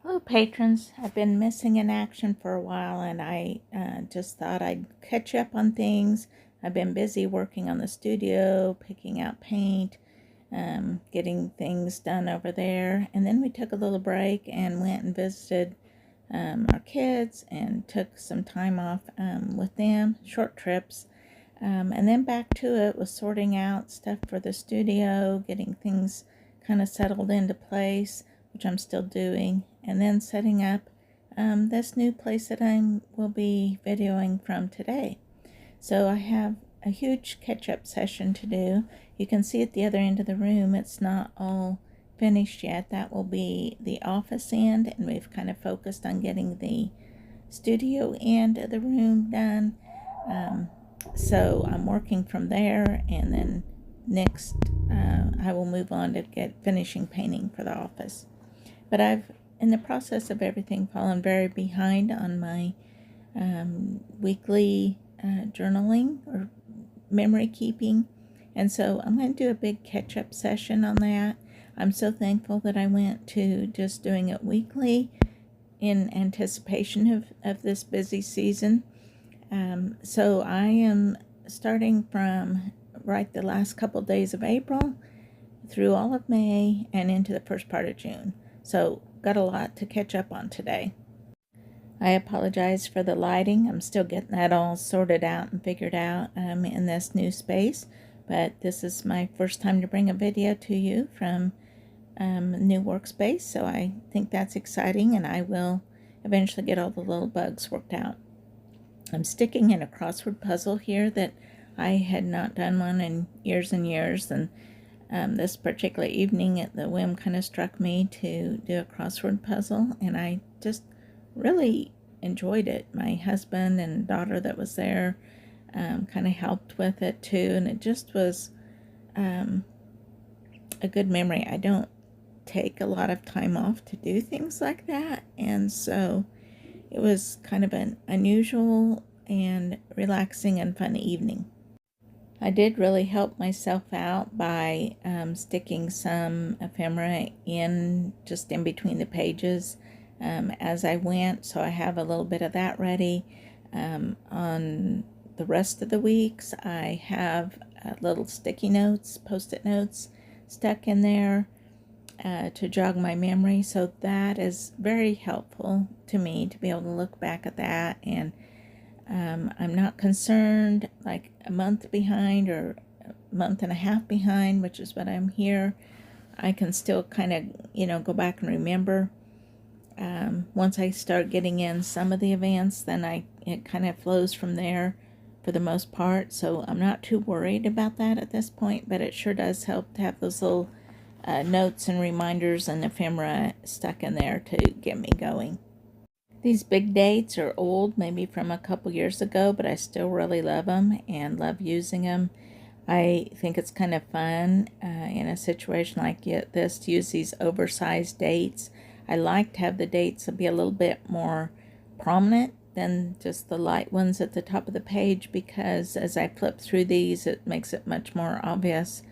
Hello, patrons. I've been missing in action for a while, and I just thought I'd catch up on things. I've been busy working on the studio, picking out paint, getting things done over there. And then we took a little break and went and visited our kids and took some time off with them, short trips. And then back to it was sorting out stuff for the studio, getting things kind of settled into place, which I'm still doing, and then setting up this new place that I will be videoing from today. So I have a huge catch-up session to do. You can see at the other end of the room, it's not all finished yet. That will be the office end, and we've kind of focused on getting the studio end of the room done. So I'm working from there, and then next I will move on to get finishing painting for the office. But I've, in the process of everything, fallen very behind on my weekly journaling or memory keeping, and so I'm going to do a big catch-up session on that. I'm so thankful that I went to just doing it weekly in anticipation of this busy season. So I am starting from right the last couple days of April through all of May and into the first part of June. So got a lot to catch up on today. I apologize for the lighting. I'm still getting that all sorted out and figured out in this new space. But this is my first time to bring a video to you from a new workspace. So I think that's exciting, and I will eventually get all the little bugs worked out. I'm sticking in a crossword puzzle here that I had not done one in years and years, and this particular evening the whim kind of struck me to do a crossword puzzle, and I just really enjoyed it. My husband and daughter that was there kind of helped with it too, and it just was a good memory. I don't take a lot of time off to do things like that, and so it was kind of an unusual and relaxing and fun evening. I did really help myself out by sticking some ephemera in just in between the pages as I went, so I have a little bit of that ready. On the rest of the weeks, I have little sticky notes, post-it notes stuck in there to jog my memory, so that is very helpful to me to be able to look back at that, and I'm not concerned like a month behind or a month and a half behind, which is what I'm here. I can still kind of, go back and remember. Once I start getting in some of the events, then it kind of flows from there for the most part, so I'm not too worried about that at this point, but it sure does help to have those little notes and reminders and ephemera stuck in there to get me going. These big dates are old, maybe from a couple years ago, but I still really love them and love using them. I think it's kind of fun in a situation like this to use these oversized dates. I like to have the dates be a little bit more prominent than just the light ones at the top of the page, because as I flip through these, it makes it much more obvious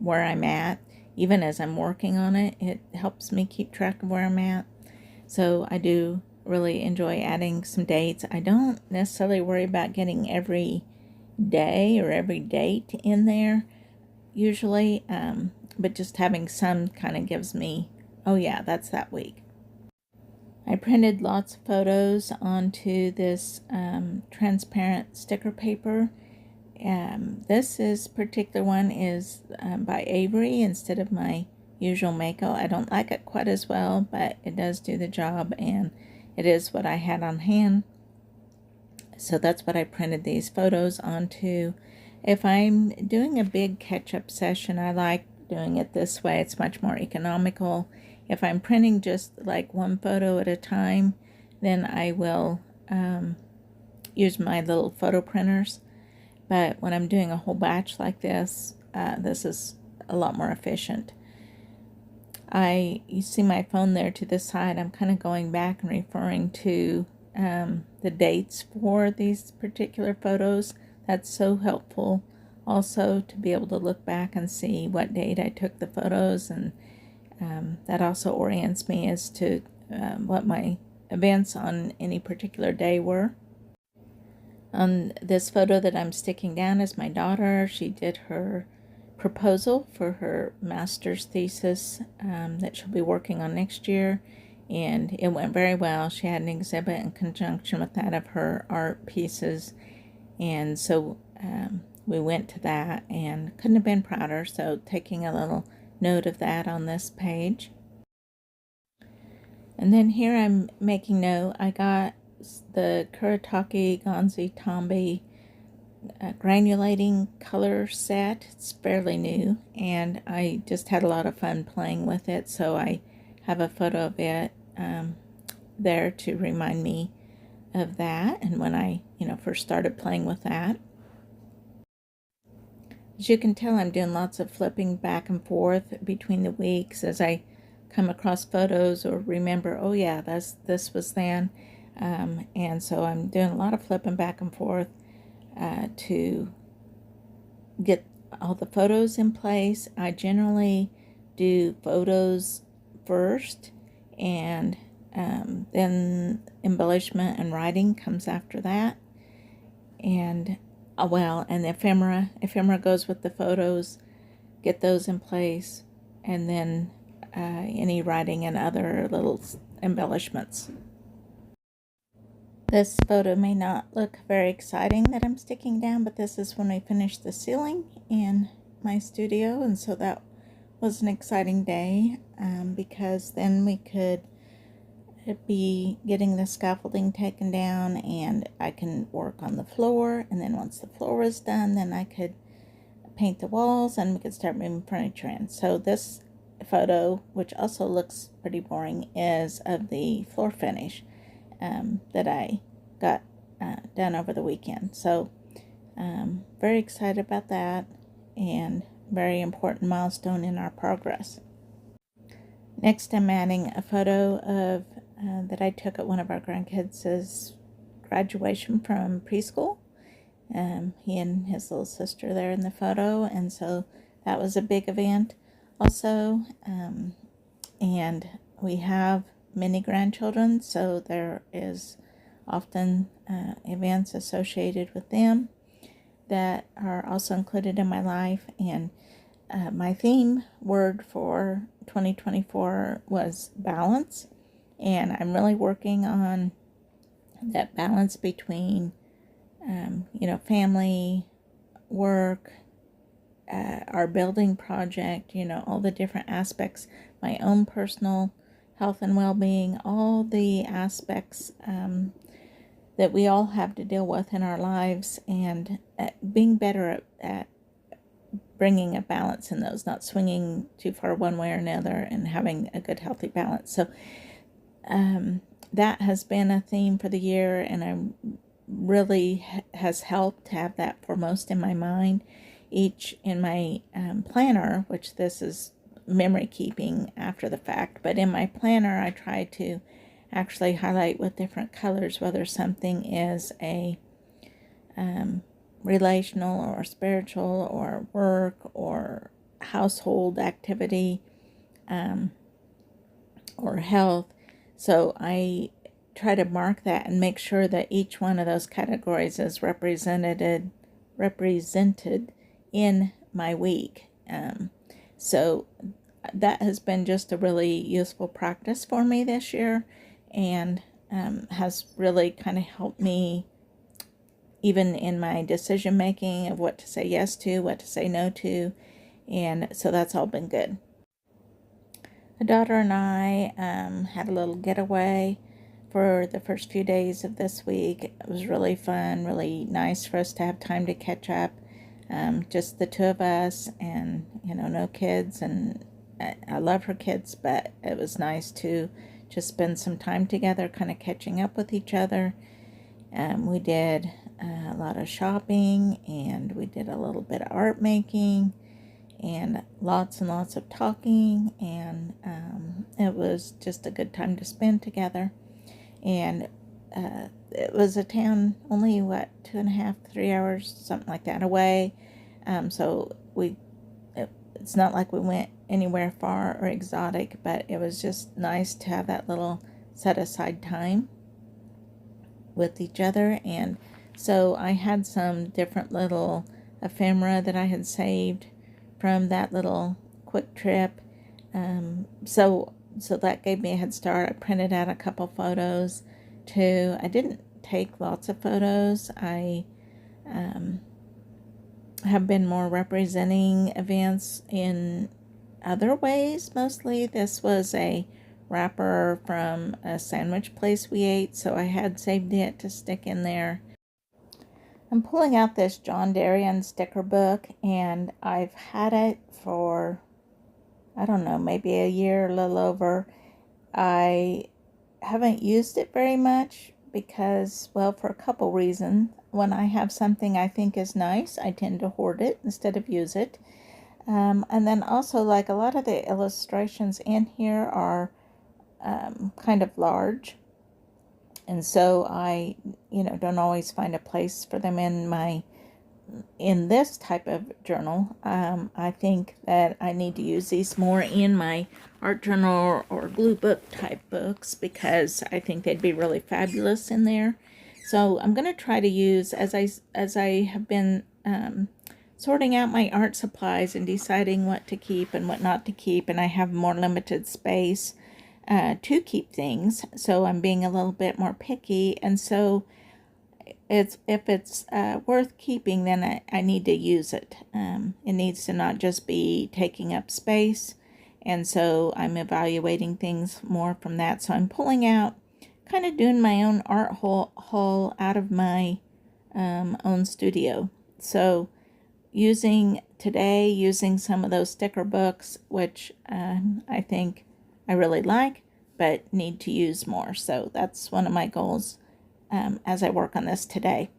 where I'm at. Even as I'm working on it, it helps me keep track of where I'm at. So I do really enjoy adding some dates. I don't necessarily worry about getting every day or every date in there usually, but just having some kind of gives me, oh yeah, that's that week. I printed lots of photos onto this transparent sticker paper. This particular one is by Avery instead of my usual Mako. I don't like it quite as well, but it does do the job, and it is what I had on hand. So that's what I printed these photos onto. If I'm doing a big catch-up session, I like doing it this way. It's much more economical. If I'm printing just like one photo at a time, then I will use my little photo printers. But when I'm doing a whole batch like this, this is a lot more efficient. You see my phone there to the side. I'm kind of going back and referring to the dates for these particular photos. That's so helpful also to be able to look back and see what date I took the photos, and that also orients me as to what my events on any particular day were. On this photo that I'm sticking down is my daughter. She did her proposal for her master's thesis that she'll be working on next year, and it went very well. She had an exhibit in conjunction with that of her art pieces, and so we went to that and couldn't have been prouder. So taking a little note of that on this page. And then here I'm making note, I got the Kuretake Gonzi Tombi granulating color set. It's fairly new, and I just had a lot of fun playing with it, so I have a photo of it there to remind me of that, and when I first started playing with that. As you can tell, I'm doing lots of flipping back and forth between the weeks as I come across photos or remember, oh yeah, this was then. And so I'm doing a lot of flipping back and forth to get all the photos in place. I generally do photos first, and then embellishment and writing comes after that. And and the ephemera goes with the photos, get those in place, and then any writing and other little embellishments. This photo may not look very exciting that I'm sticking down, but this is when I finished the ceiling in my studio, and so that was an exciting day because then we could be getting the scaffolding taken down, and I can work on the floor, and then once the floor was done, then I could paint the walls and we could start moving furniture in. So this photo, which also looks pretty boring, is of the floor finish that I got done over the weekend. So very excited about that, and very important milestone in our progress. Next, I'm adding a photo of that I took at one of our grandkids' graduation from preschool. He and his little sister there in the photo, and so that was a big event also. And we have many grandchildren, so there is often events associated with them that are also included in my life. And my theme word for 2024 was balance, and I'm really working on that balance between family, work, our building project, all the different aspects, my own personal health and well-being, all the aspects that we all have to deal with in our lives, and being better at bringing a balance in those, not swinging too far one way or another, and having a good healthy balance. So that has been a theme for the year, and I really has helped to have that foremost in my mind. Each in my planner, which this is memory keeping after the fact, but in my planner I try to actually highlight with different colors whether something is a relational or spiritual or work or household activity or health. So I try to mark that and make sure that each one of those categories is represented in my week. So that has been just a really useful practice for me this year, and has really kind of helped me even in my decision making of what to say yes to, what to say no to, and so that's all been good. My daughter and I had a little getaway for the first few days of this week. It was really fun, really nice for us to have time to catch up, just the two of us, and no kids, and I love her kids, but it was nice to just spend some time together kind of catching up with each other. We did a lot of shopping, and we did a little bit of art making, and lots of talking, and it was just a good time to spend together. And it was a town only 2.5, 3 hours, something like that away, so it's not like we went anywhere far or exotic, but it was just nice to have that little set aside time with each other. And so I had some different little ephemera that I had saved from that little quick trip. So that gave me a head start. I printed out a couple photos too. I didn't take lots of photos. I have been more representing events in other ways mostly. This was a wrapper from a sandwich place we ate, so I had saved it to stick in there. I'm pulling out this John Darien sticker book, and I've had it for, I don't know, maybe a year, a little over. I haven't used it very much because, well, for a couple reasons. When I have something I think is nice, I tend to hoard it instead of use it. And then also, like, a lot of the illustrations in here are kind of large. And so I, don't always find a place for them in this type of journal. I think that I need to use these more in my art journal or glue book type books because I think they'd be really fabulous in there. So I'm going to try to use, as I have been sorting out my art supplies and deciding what to keep and what not to keep, and I have more limited space to keep things, so I'm being a little bit more picky. And so if it's worth keeping, then I need to use it. It needs to not just be taking up space, and so I'm evaluating things more from that. So I'm pulling out, kind of doing my own art haul out of my own studio. So using some of those sticker books, which I think I really like, but need to use more. So that's one of my goals as I work on this today.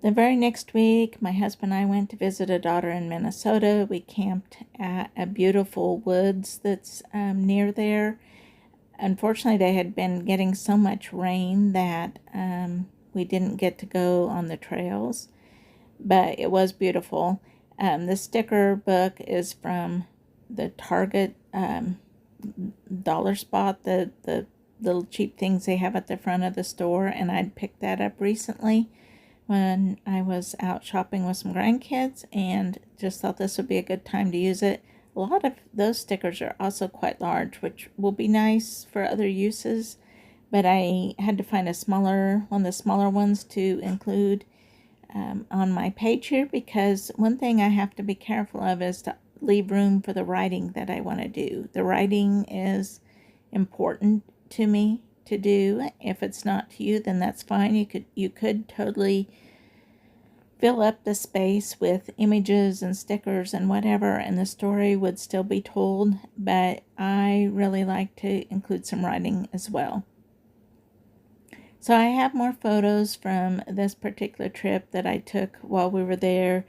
The very next week, my husband and I went to visit a daughter in Minnesota. We camped at a beautiful woods that's near there. Unfortunately, they had been getting so much rain that we didn't get to go on the trails, but it was beautiful. The sticker book is from the Target dollar spot, the little cheap things they have at the front of the store, and I'd picked that up recently when I was out shopping with some grandkids and just thought this would be a good time to use it. A lot of those stickers are also quite large, which will be nice for other uses, but I had to find one of the smaller ones to include on my page here, because one thing I have to be careful of is to leave room for the writing that I want to do. The writing is important to me to do. If it's not to you, then that's fine. You could totally fill up the space with images and stickers and whatever, and the story would still be told, but I really like to include some writing as well. So I have more photos from this particular trip that I took while we were there.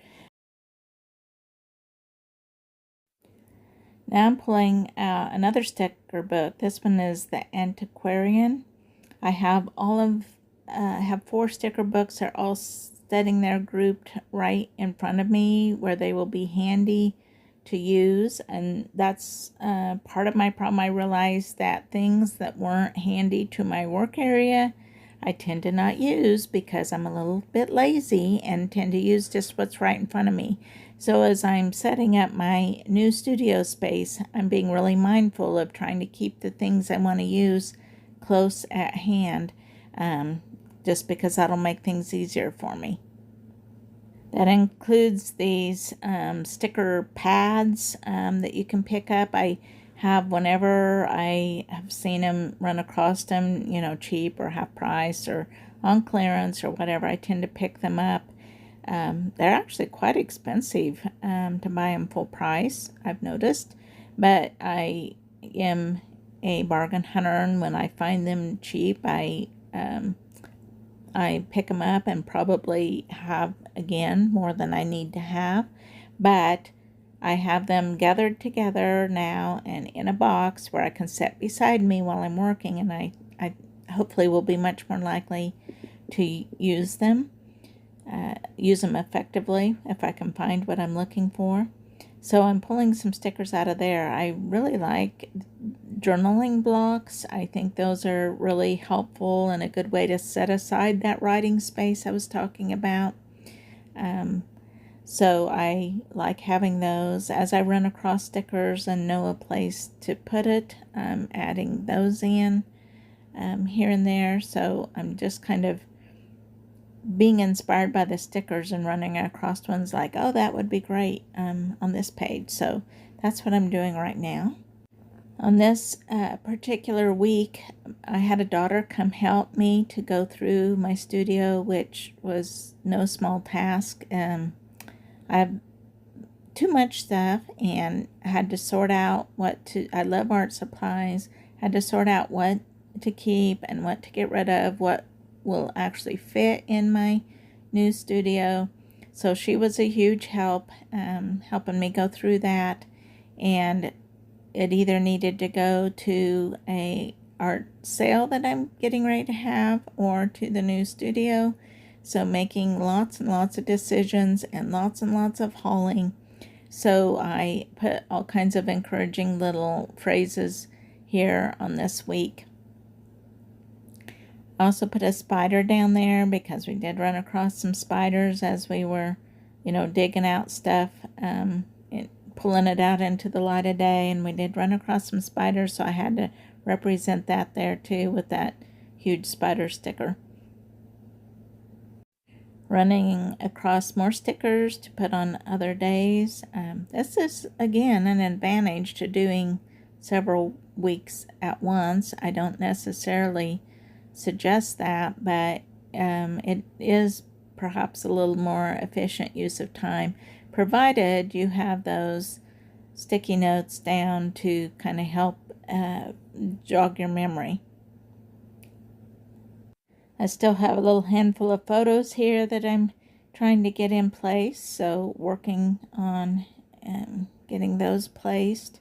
Now I'm pulling out another sticker book. This one is The Antiquarian. I have have 4 sticker books. They're all sitting there grouped right in front of me where they will be handy to use, and that's part of my problem. I realized that things that weren't handy to my work area, I tend to not use because I'm a little bit lazy and tend to use just what's right in front of me. So as I'm setting up my new studio space, I'm being really mindful of trying to keep the things I want to use close at hand, just because that'll make things easier for me. That includes these sticker pads that you can pick up. I have, whenever I have seen them, run across them, cheap or half price or on clearance or whatever, I tend to pick them up. They're actually quite expensive to buy them full price, I've noticed, but I am a bargain hunter, and when I find them cheap, I pick them up and probably have, again, more than I need to have, but I have them gathered together now and in a box where I can set beside me while I'm working, and I hopefully will be much more likely to use them effectively if I can find what I'm looking for. So I'm pulling some stickers out of there. I really like journaling blocks. I think those are really helpful and a good way to set aside that writing space I was talking about. So I like having those. As I run across stickers and know a place to put it, I'm adding those in here and there. So I'm just kind of being inspired by the stickers and running across ones like, oh, that would be great on this page. So that's what I'm doing right now. On this particular week, I had a daughter come help me to go through my studio, which was no small task. I have too much stuff and I had to sort out I love art supplies, had to sort out what to keep and what to get rid of, what will actually fit in my new studio. So she was a huge help, helping me go through that, and it either needed to go to a art sale that I'm getting ready to have or to the new studio. So making lots and lots of decisions and lots of hauling. So I put all kinds of encouraging little phrases here on this week. I also put a spider down there because we did run across some spiders as we were, digging out stuff, and pulling it out into the light of day, and we did run across some spiders, so I had to represent that there too with that huge spider sticker. Running across more stickers to put on other days. This is, again, an advantage to doing several weeks at once. I don't necessarily suggest that, but it is perhaps a little more efficient use of time, provided you have those sticky notes down to kind of help jog your memory. I still have a little handful of photos here that I'm trying to get in place, so working on getting those placed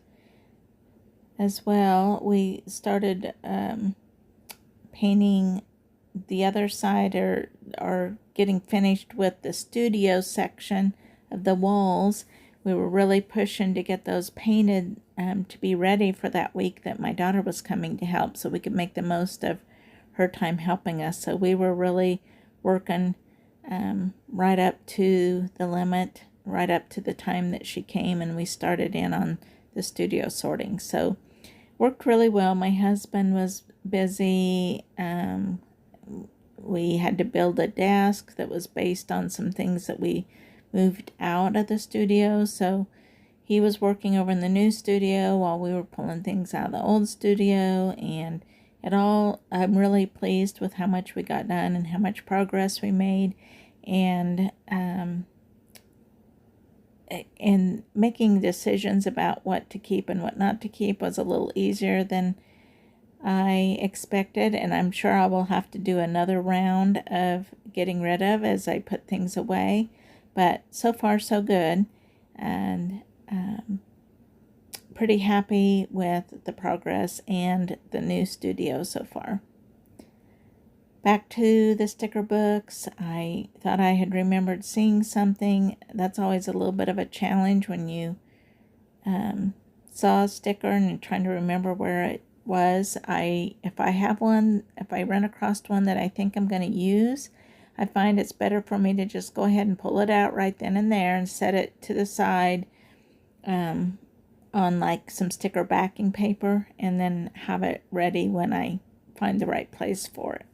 as well. We started painting the other side, or getting finished with the studio section of the walls. We were really pushing to get those painted to be ready for that week that my daughter was coming to help, so we could make the most of her time helping us. So we were really working right up to the limit, right up to the time that she came and we started in on the studio sorting. So worked really well. My husband was busy. We had to build a desk that was based on some things that we moved out of the studio. So he was working over in the new studio while we were pulling things out of the old studio, and I'm really pleased with how much we got done and how much progress we made. And making decisions about what to keep and what not to keep was a little easier than I expected, and I'm sure I will have to do another round of getting rid of as I put things away. But so far so good, and pretty happy with the progress and the new studio so far. Back to the sticker books. I thought I had remembered seeing something. That's always a little bit of a challenge when you saw a sticker and you're trying to remember where it was. If I run across one that I think I'm going to use, I find it's better for me to just go ahead and pull it out right then and there and set it to the side on like some sticker backing paper, and then have it ready when I find the right place for it.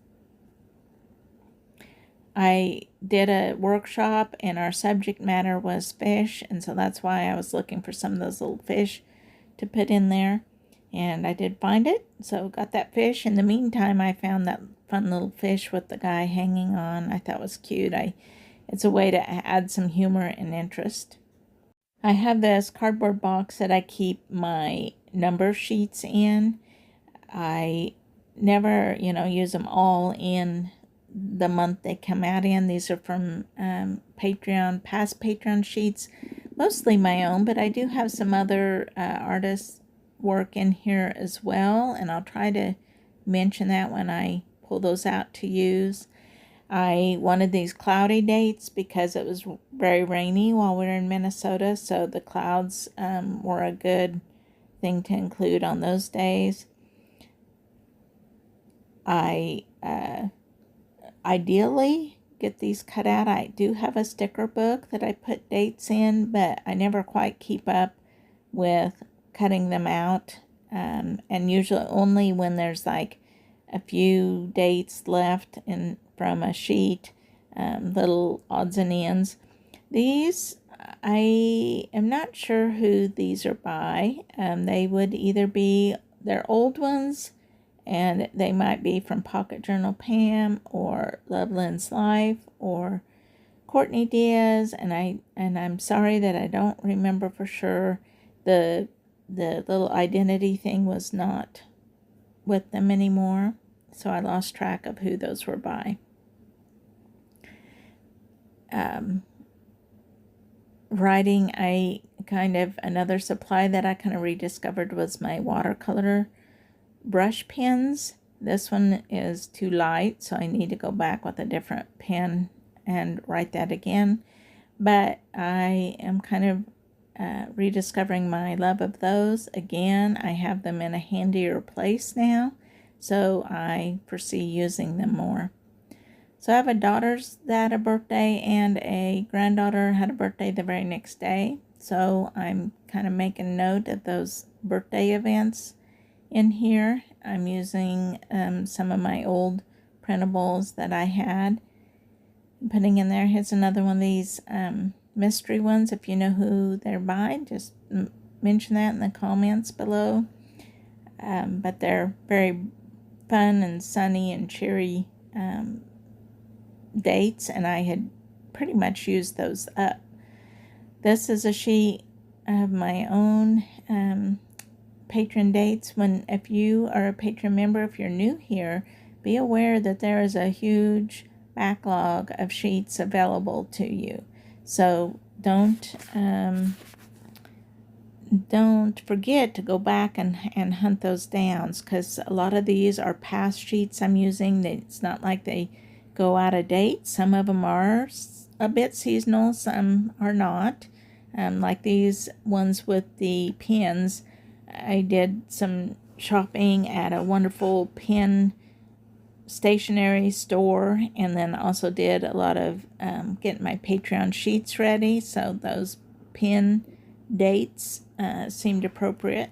I did a workshop and our subject matter was fish, and so that's why I was looking for some of those little fish to put in there, and I did find it, so got that fish. In the meantime, I found that fun little fish with the guy hanging on. I thought was cute. It's a way to add some humor and interest. I have this cardboard box that I keep my number sheets in. I never, use them all in the month they come out in. These are from Patreon, past Patreon sheets, mostly my own, but I do have some other artists' work in here as well, and I'll try to mention that when I pull those out to use. I wanted these cloudy dates because it was very rainy while we were in Minnesota, so the clouds were a good thing to include on those days. I ideally get these cut out. I do have a sticker book that I put dates in, but I never quite keep up with cutting them out. And usually only when there's like a few dates left from a sheet, little odds and ends. These, I am not sure who these are by. They would either be, they're old ones, and they might be from Pocket Journal Pam or Loveland's Life or Courtney Diaz, and I'm sorry that I don't remember for sure. The little identity thing was not with them anymore, so I lost track of who those were by. Writing, another supply that I kind of rediscovered was my watercolor brush pens. This one is too light, so I need to go back with a different pen and write that again. But I am kind of rediscovering my love of those. Again, I have them in a handier place now, so I foresee using them more. So I have a daughter that had a birthday and a granddaughter had a birthday the very next day. So I'm kind of making note of those birthday events in here. I'm using some of my old printables that I had, putting in there. Here's another one of these mystery ones. If you know who they're by, just mention that in the comments below. But they're very fun and sunny and cheery dates, and I had pretty much used those up. This is a sheet of my own patron dates. If you are a patron member, if you're new here, be aware that there is a huge backlog of sheets available to you. So don't forget to go back and hunt those down, because a lot of these are past sheets I'm using. It's not like they go out of date. Some of them are a bit seasonal, some are not. Like these ones with the pens, I did some shopping at a wonderful pen stationery store, and then also did a lot of getting my Patreon sheets ready, so those pen dates seemed appropriate.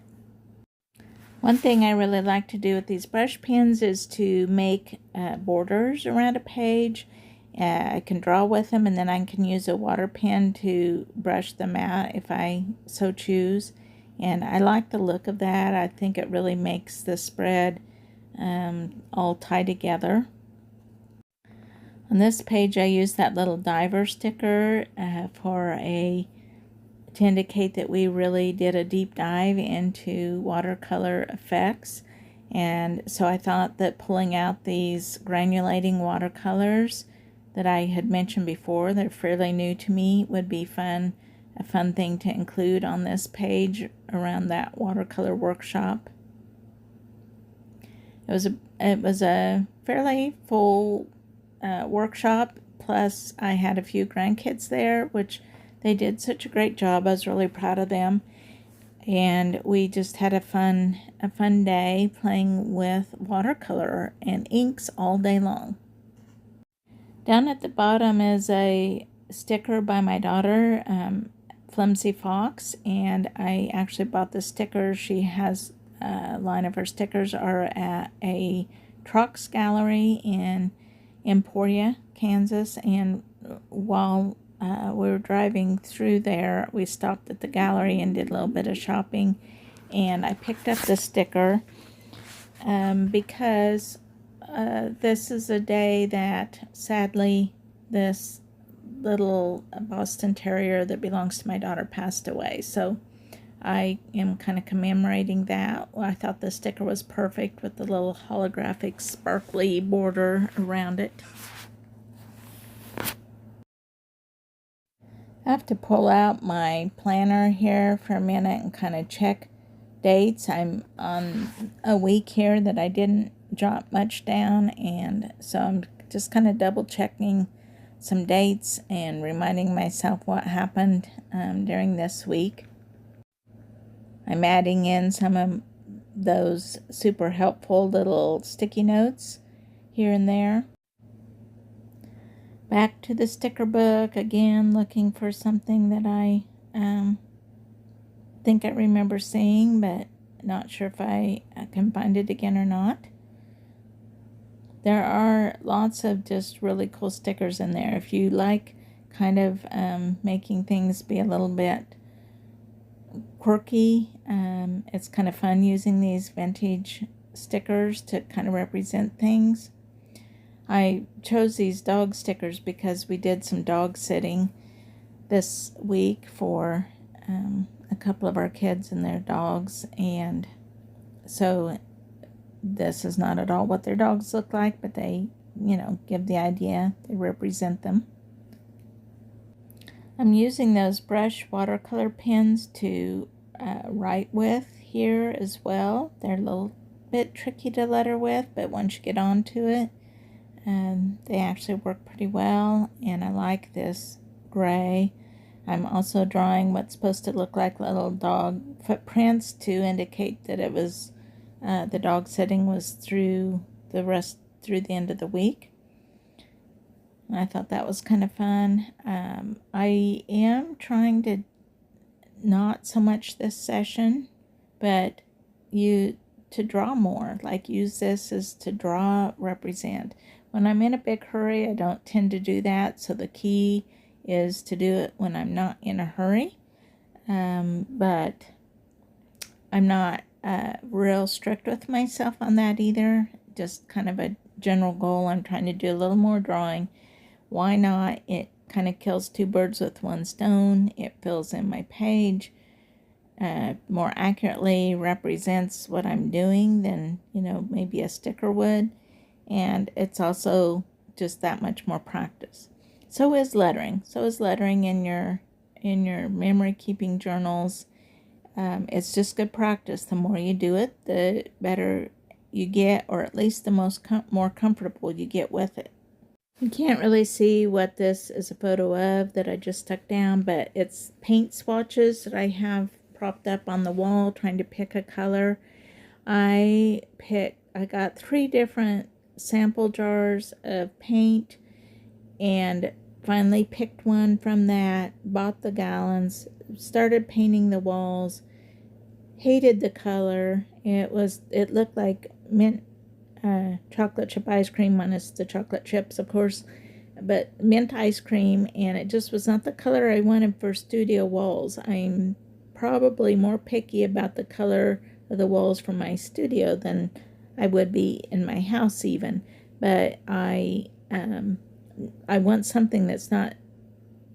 One thing I really like to do with these brush pens is to make borders around a page. I can draw with them, and then I can use a water pen to brush them out if I so choose. And I like the look of that. I think it really makes the spread all tie together. On this page, I use that little diver sticker to indicate that we really did a deep dive into watercolor effects. And so I thought that pulling out these granulating watercolors that I had mentioned before, they're fairly new to me, would be a fun thing to include on this page around that watercolor workshop. It was a fairly full workshop, plus I had a few grandkids there, which they did such a great job. I was really proud of them, and we just had a fun day playing with watercolor and inks all day long. Down at the bottom is a sticker by my daughter, Flimsy Fox, and I actually bought the stickers. She has a line of her stickers are at a Trucks Gallery in Emporia, Kansas, and while we were driving through there, we stopped at the gallery and did a little bit of shopping, and I picked up the sticker because this is a day that sadly this little Boston Terrier that belongs to my daughter passed away. So I am kind of commemorating that. Well, I thought the sticker was perfect with the little holographic sparkly border around it. I have to pull out my planner here for a minute and kind of check dates. I'm on a week here that I didn't jot much down, and so I'm just kind of double checking some dates and reminding myself what happened during this week. I'm adding in some of those super helpful little sticky notes here and there. Back to the sticker book again, looking for something that I think I remember seeing, but not sure if I can find it again or not. There are lots of just really cool stickers in there. If you like kind of making things be a little bit quirky, it's kind of fun using these vintage stickers to kind of represent things. I chose these dog stickers because we did some dog sitting this week for a couple of our kids and their dogs, and so this is not at all what their dogs look like, but they, give the idea. They represent them. I'm using those brush watercolor pens to write with here as well. They're a little bit tricky to letter with, but once you get onto it, they actually work pretty well, and I like this gray. I'm also drawing what's supposed to look like little dog footprints to indicate that it was the dog sitting was through the end of the week. And I thought that was kind of fun. I am trying to not so much this session, but to draw more, like use this as to draw, represent. When I'm in a big hurry, I don't tend to do that, so the key is to do it when I'm not in a hurry. But I'm not real strict with myself on that either. Just kind of a general goal. I'm trying to do a little more drawing. Why not? It kind of kills two birds with one stone. It fills in my page, more accurately represents what I'm doing than, maybe a sticker would. And it's also just that much more practice. So is lettering. So is lettering in your memory keeping journals. It's just good practice. The more you do it, the better you get, or at least the more comfortable you get with it. You can't really see what this is a photo of that I just stuck down, but it's paint swatches that I have propped up on the wall trying to pick a color. I got 3 different sample jars of paint and finally picked one from that, bought the gallons, started painting the walls, hated the color. It looked like mint chocolate chip ice cream minus the chocolate chips, of course, but mint ice cream, and it just was not the color I wanted for studio walls. I'm probably more picky about the color of the walls from my studio than I would be in my house even, but I want something that's not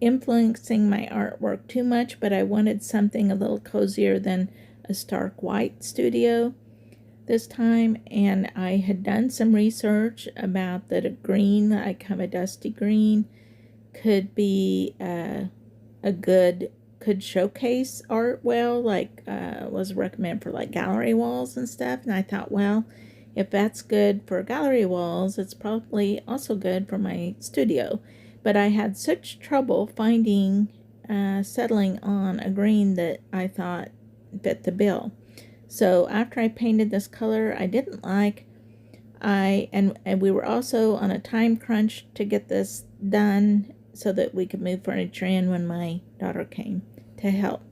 influencing my artwork too much, but I wanted something a little cozier than a stark white studio this time. And I had done some research about that a green, like kind of a dusty green, could be could showcase art well, like was recommended for like gallery walls and stuff. And I thought, well, if that's good for gallery walls, it's probably also good for my studio. But I had such trouble finding, settling on a green that I thought fit the bill. So after I painted this color I didn't like, and we were also on a time crunch to get this done so that we could move furniture in when my daughter came to help.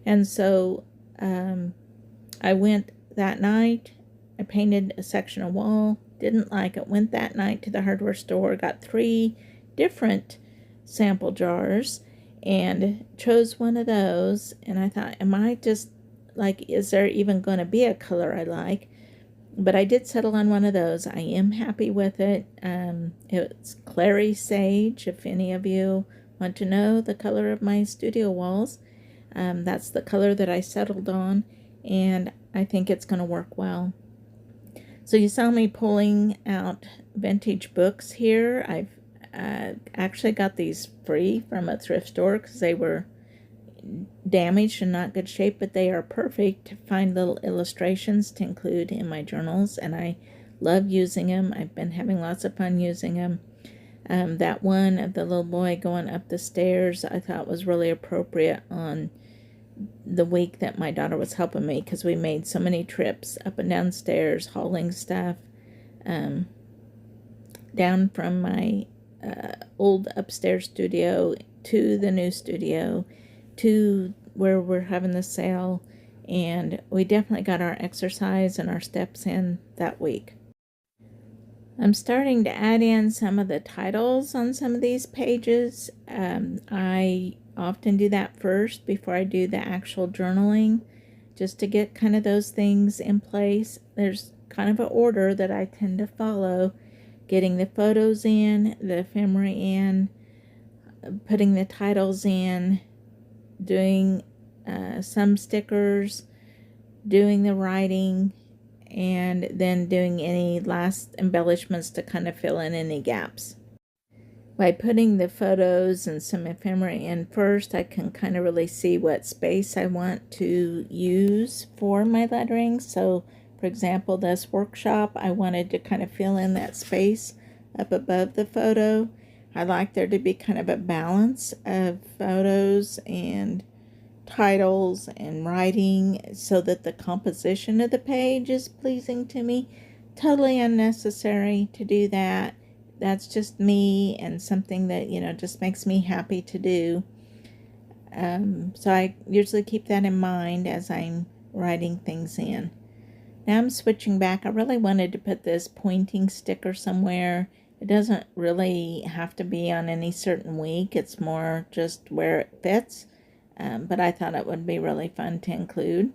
And so I went that night, I painted a section of wall, didn't like it, went that night to the hardware store, got 3 different sample jars and chose one of those. And I thought, am I just like, is there even going to be a color I like? But I did settle on one of those. I am happy with it. It's Clary Sage, if any of you want to know the color of my studio walls. That's the color that I settled on, and I think it's going to work well. So you saw me pulling out vintage books here. I've actually got these free from a thrift store because they were damaged and not good shape, but they are perfect to find little illustrations to include in my journals, and I love using them. I've been having lots of fun using them. That one of the little boy going up the stairs I thought was really appropriate on the week that my daughter was helping me, because we made so many trips up and downstairs hauling stuff down from my old upstairs studio to the new studio to where we're having the sale, and we definitely got our exercise and our steps in that week. I'm starting to add in some of the titles on some of these pages. I often do that first before I do the actual journaling, just to get kind of those things in place. There's kind of an order that I tend to follow: getting the photos in, the ephemera in, putting the titles in, doing some stickers, doing the writing, and then doing any last embellishments to kind of fill in any gaps. By putting the photos and some ephemera in first, I can kind of really see what space I want to use for my lettering. So, for example, this workshop, I wanted to kind of fill in that space up above the photo. I like there to be kind of a balance of photos and titles and writing so that the composition of the page is pleasing to me. Totally unnecessary to do that. That's just me and something that, just makes me happy to do. So I usually keep that in mind as I'm writing things in. Now I'm switching back. I really wanted to put this pointing sticker somewhere. It doesn't really have to be on any certain week. It's more just where it fits. But I thought it would be really fun to include.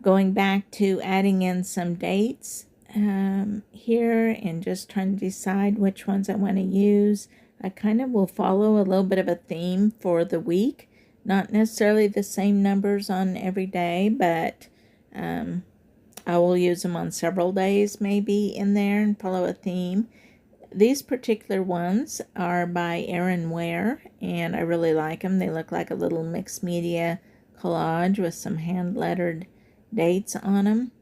Going back to adding in some dates here and just trying to decide which ones I want to use. I kind of will follow a little bit of a theme for the week. Not necessarily the same numbers on every day, but I will use them on several days maybe in there and follow a theme. These particular ones are by Erin Ware, and I really like them. They look like a little mixed media collage with some hand-lettered dates on them.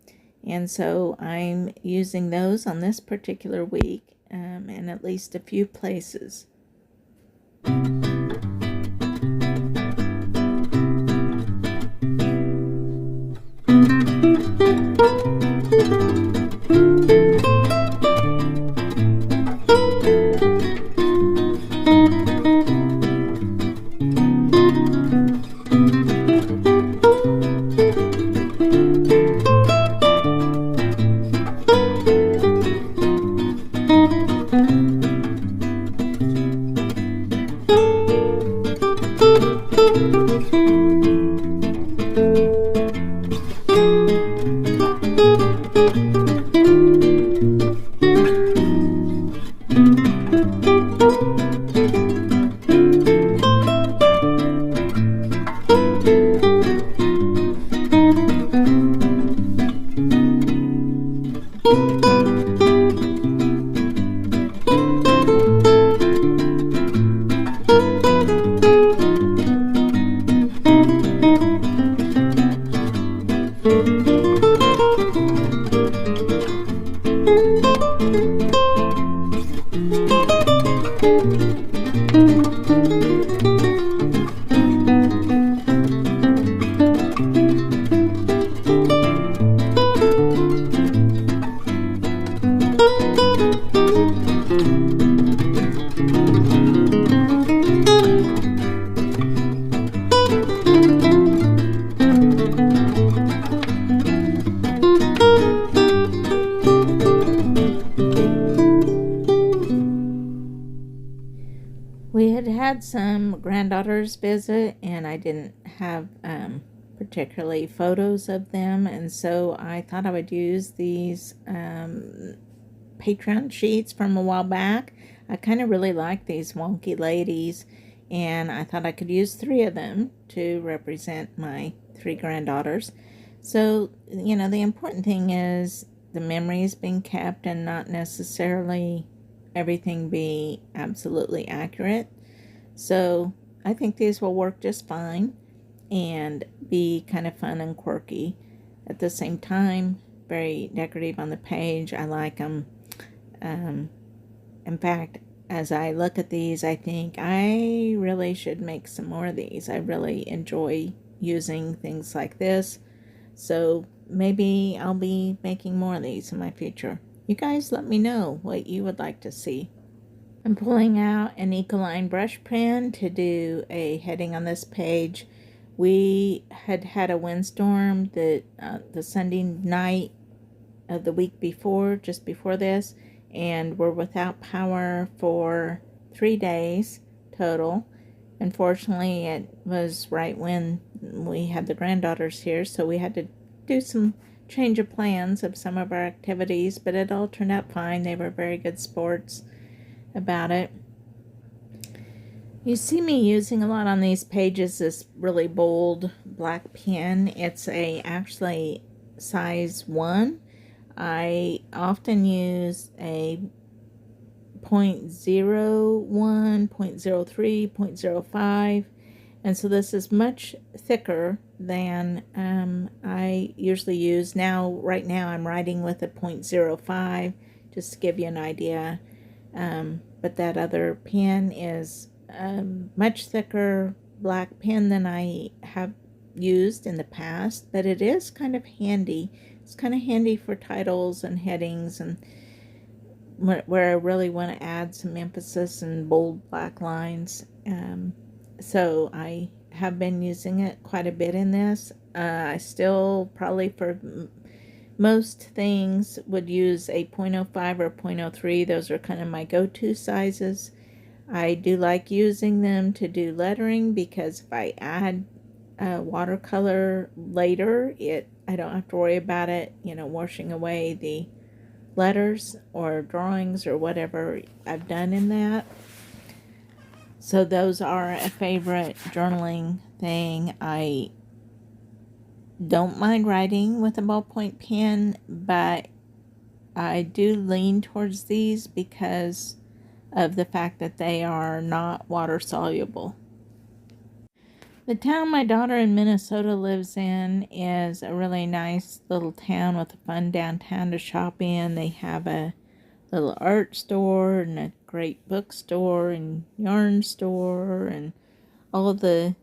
And so I'm using those on this particular week in at least a few places. We had some granddaughters visit, and I didn't have particularly photos of them, and so I thought I would use these Patreon sheets from a while back. I kind of really like these wonky ladies, and I thought I could use 3 of them to represent my 3 granddaughters. So, the important thing is the memories being kept and not necessarily everything be absolutely accurate. So I think these will work just fine and be kind of fun and quirky at the same time. Very decorative on the page. I like them. In fact, as I look at these, I think I really should make some more of these. I really enjoy using things like this. So maybe I'll be making more of these in my future. You guys let me know what you would like to see. I'm pulling out an Ecoline brush pen to do a heading on this page. We had a windstorm the Sunday night of the week before, just before this, and we're without power for 3 days total. Unfortunately, it was right when we had the granddaughters here, so we had to do some change of plans of some of our activities, but it all turned out fine. They were very good sports about it. You see me using a lot on these pages this really bold black pen. It's actually size 1. I often use a 0.01, 0.03, 0.05, and so this is much thicker than I usually use. Right now I'm writing with a 0.05, just to give you an idea. But that other pen is much thicker black pen than I have used in the past, but it is kind of handy. It's kind of handy for titles and headings, and where I really want to add some emphasis and bold black lines. So I have been using it quite a bit in this. I still probably for most things would use a 0.05 or 0.03. Those are kind of my go-to sizes. I do like using them to do lettering because if I add watercolor later, I don't have to worry about it, washing away the letters or drawings or whatever I've done in that. So those are a favorite journaling thing. I don't mind writing with a ballpoint pen, but I do lean towards these because of the fact that they are not water soluble. The town my daughter in Minnesota lives in is a really nice little town with a fun downtown to shop in. They have a little art store and a great bookstore and yarn store and all the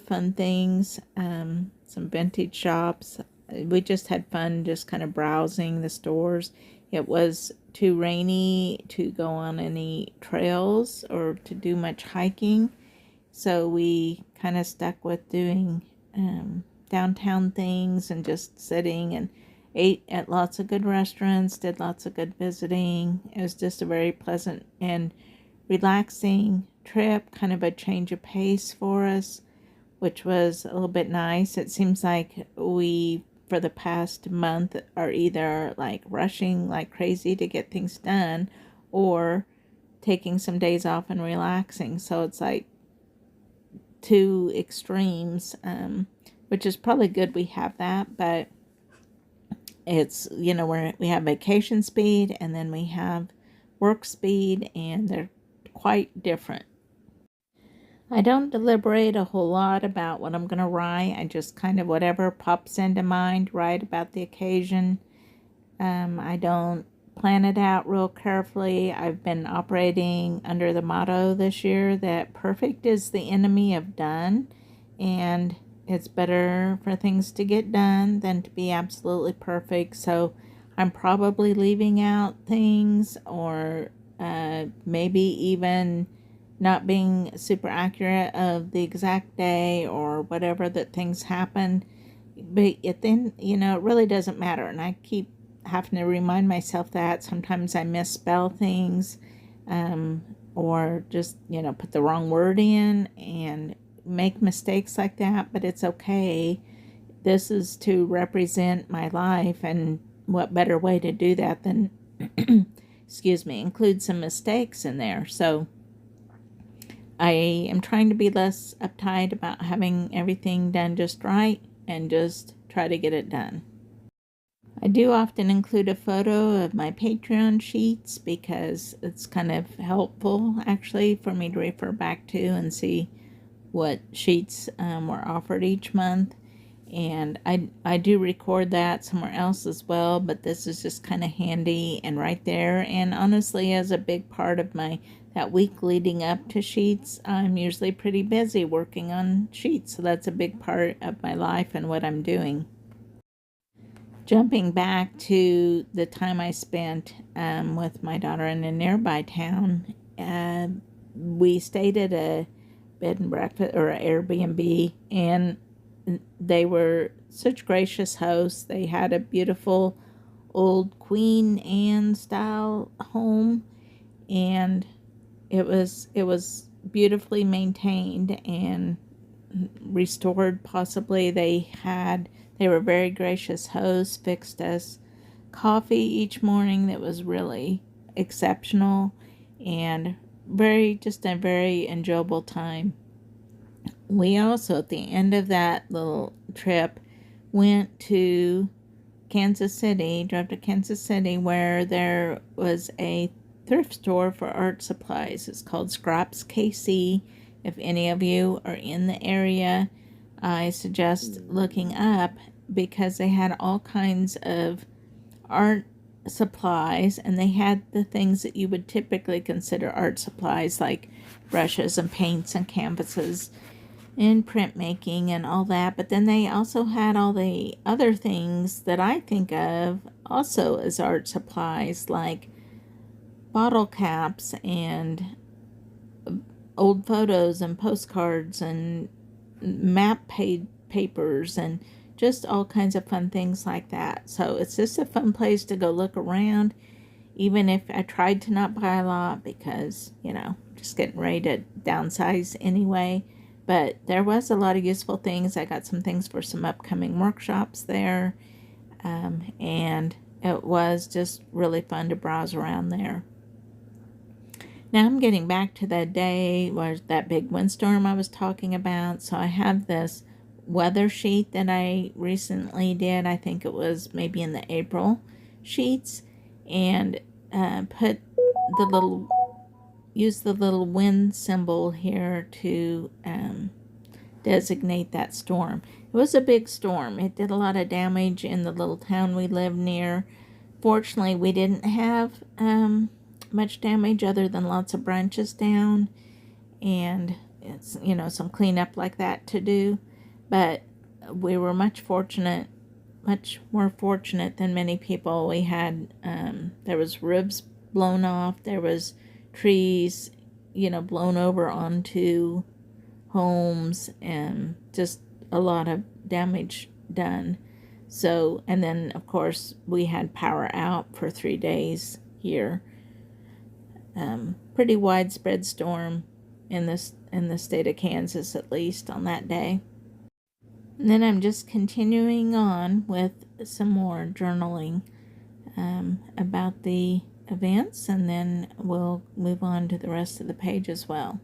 fun things. Some vintage shops. We just had fun just kind of browsing the stores. It was too rainy to go on any trails or to do much hiking, so we kind of stuck with doing downtown things and just sitting and ate at lots of good restaurants, did lots of good visiting. It was just a very pleasant and relaxing trip, kind of a change of pace for us, which was a little bit nice. It seems like we, for the past month, are either like rushing like crazy to get things done or taking some days off and relaxing. So it's like two extremes, which is probably good we have that, but it's, we have vacation speed and then we have work speed, and they're quite different. I don't deliberate a whole lot about what I'm going to write. I just kind of whatever pops into mind, write about the occasion. I don't plan it out real carefully. I've been operating under the motto this year that perfect is the enemy of done, and it's better for things to get done than to be absolutely perfect. So I'm probably leaving out things, or maybe even not being super accurate of the exact day or whatever that things happen. But then, it really doesn't matter. And I keep having to remind myself that sometimes I misspell things, or just, put the wrong word in and make mistakes like that. But it's okay. This is to represent my life, and what better way to do that than, include some mistakes in there. So I am trying to be less uptight about having everything done just right and just try to get it done. I do often include a photo of my Patreon sheets because it's kind of helpful actually for me to refer back to and see what sheets were offered each month. and I do record that somewhere else as well, but this is just kind of handy and right there. And honestly, as a big part of that week leading up to sheets, I'm usually pretty busy working on sheets, so that's a big part of my life and what I'm doing. Jumping back to the time I spent with my daughter in a nearby town, we stayed at a bed and breakfast or an Airbnb, and they were such gracious hosts. They had a beautiful old Queen Anne style home, and it was beautifully maintained and restored. Possibly they were very gracious hosts, fixed us coffee each morning that was really exceptional, and just a very enjoyable time. We also, at the end of that little trip, went to Kansas City, drove to Kansas City, where there was a thrift store for art supplies. It's called Scraps KC. If any of you are in the area, I suggest looking up, because they had all kinds of art supplies, and they had the things that you would typically consider art supplies, like brushes and paints and canvases and printmaking and all that. But then they also had all the other things that I think of also as art supplies, like bottle caps and old photos and postcards and map papers and just all kinds of fun things like that. So it's just a fun place to go look around, even if I tried to not buy a lot because, just getting ready to downsize anyway. But there was a lot of useful things. I got some things for some upcoming workshops there, and it was just really fun to browse around there. Now I'm getting back to that day where that big windstorm I was talking about. So I have this weather sheet that I recently did. I think it was maybe in the April sheets, and use the little wind symbol here to designate that storm. It was a big storm. It did a lot of damage in the little town we lived near. Fortunately, we didn't have much damage other than lots of branches down, and it's some cleanup like that to do. But we were much more fortunate than many people. We had there was roofs blown off, there was trees blown over onto homes, and just a lot of damage done. So, and then of course we had power out for 3 days here. Pretty widespread storm in the state of Kansas, at least on that day. And then I'm just continuing on with some more journaling about the events, and then we'll move on to the rest of the page as well.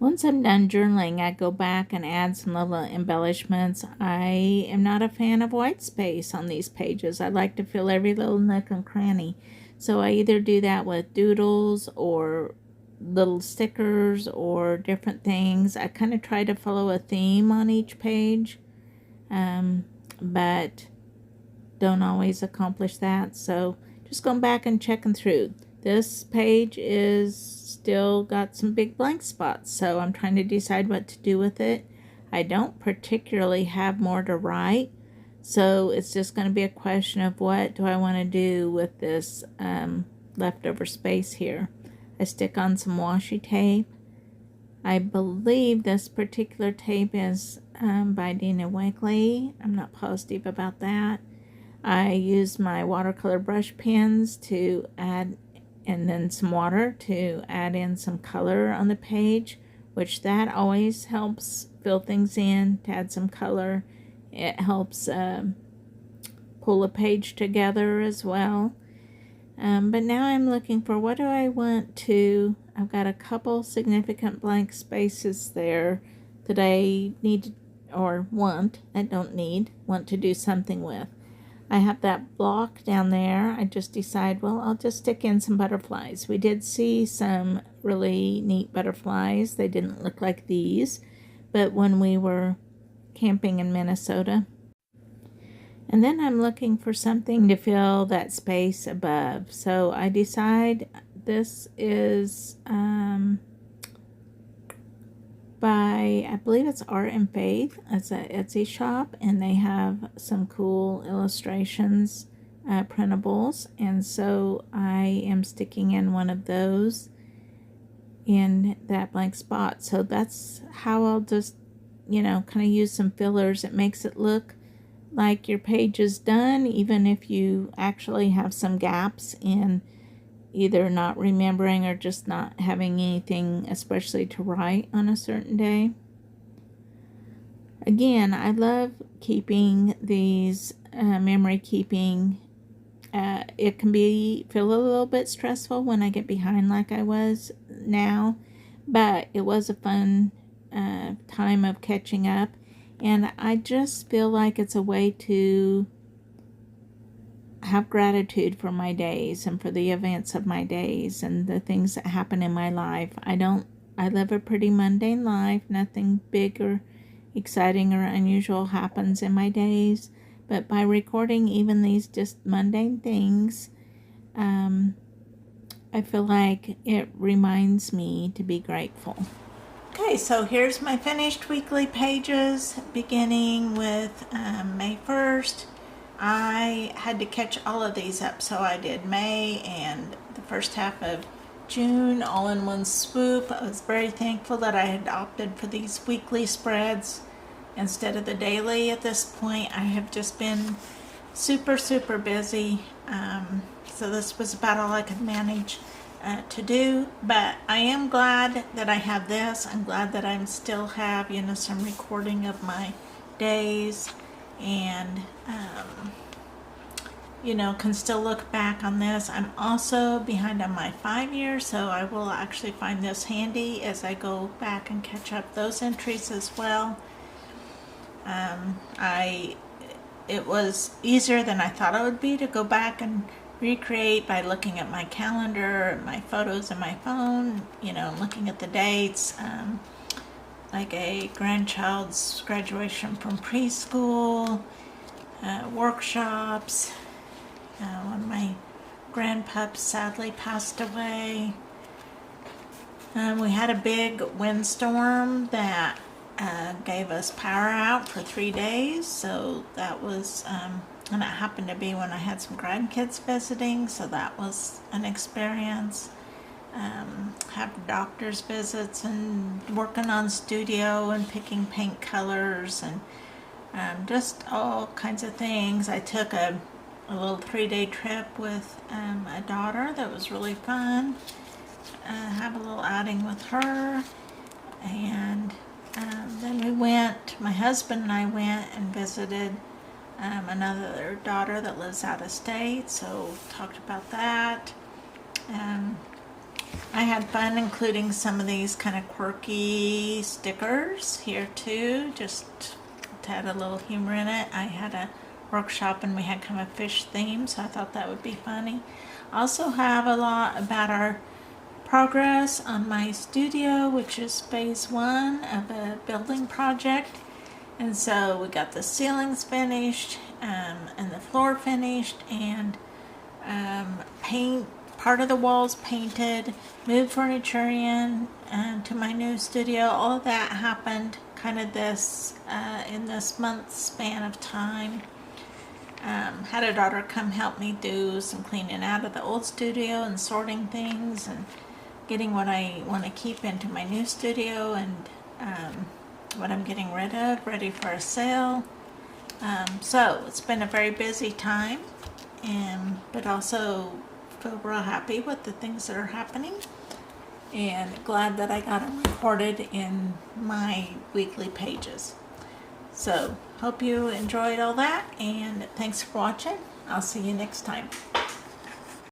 Once I'm done journaling, I go back and add some little embellishments. I am not a fan of white space on these pages. I like to fill every little nook and cranny. So I either do that with doodles or little stickers or different things. I kind of try to follow a theme on each page, but don't always accomplish that. So just going back and checking through. This page is still got some big blank spots, so I'm trying to decide what to do with it. I don't particularly have more to write, so it's just going to be a question of what do I want to do with this leftover space here. I stick on some washi tape. I believe this particular tape is by Dina Wakely. I'm not positive about that. I use my watercolor brush pens to add, and then some water to add in some color on the page, which that always helps fill things in, to add some color. It helps pull a page together as well. But now I'm looking for what do I want to, I've got a couple significant blank spaces there that I need or want to do something with. I have that block down there. I just decide, well, I'll just stick in some butterflies. We did see some really neat butterflies. They didn't look like these, but when we were camping in Minnesota, And then I'm looking for something to fill that space above. So I decide this is by, I believe it's Art and Faith. It's a Etsy shop, and they have some cool illustrations, printables. And so I am sticking in one of those in that blank spot. So that's how I'll just, kind of use some fillers. It makes it look like your page is done, even if you actually have some gaps in either not remembering or just not having anything especially to write on a certain day. Again, I love keeping these memory keeping. It can feel a little bit stressful when I get behind like I was now, but it was a fun time of catching up, and I just feel like it's a way to have gratitude for my days and for the events of my days and the things that happen in my life. I live a pretty mundane life. Nothing big or exciting or unusual happens in my days. But by recording even these just mundane things, I feel like it reminds me to be grateful. Okay, so here's my finished weekly pages, beginning with May 1st. I had to catch all of these up, so I did May and the first half of June all in one swoop. I was very thankful that I had opted for these weekly spreads instead of the daily. At this point, I have just been super busy, so this was about all I could manage to do, but I am glad that I have this. I'm glad that I still have, some recording of my days, and can still look back on this. I'm also behind on my 5 years, so I will actually find this handy as I go back and catch up those entries as well. It was easier than I thought it would be to go back and recreate by looking at my calendar, my photos in my phone, looking at the dates, like a grandchild's graduation from preschool, workshops. One of my grandpups sadly passed away. We had a big windstorm that gave us power out for 3 days, so that was, and it happened to be when I had some grandkids visiting, so that was an experience. Have doctor's visits and working on studio and picking paint colors and just all kinds of things. I took a little 3-day trip with a daughter that was really fun. Have a little outing with her, and then my husband and I went and visited another daughter that lives out of state, so talked about that. I had fun including some of these kind of quirky stickers here too, just to add a little humor in it. I had a workshop and we had kind of a fish theme, so I thought that would be funny. I also have a lot about our progress on my studio, which is phase 1 of a building project. And so we got the ceilings finished, and the floor finished, and part of the walls painted, moved furniture in to my new studio. All of that happened kind of in this month span of time. Had a daughter come help me do some cleaning out of the old studio and sorting things and getting what I want to keep into my new studio, and what I'm getting rid of, ready for a sale. So it's been a very busy time, but also feel real happy with the things that are happening, and glad that I got them recorded in my weekly pages. So hope you enjoyed all that, and thanks for watching. I'll see you next time.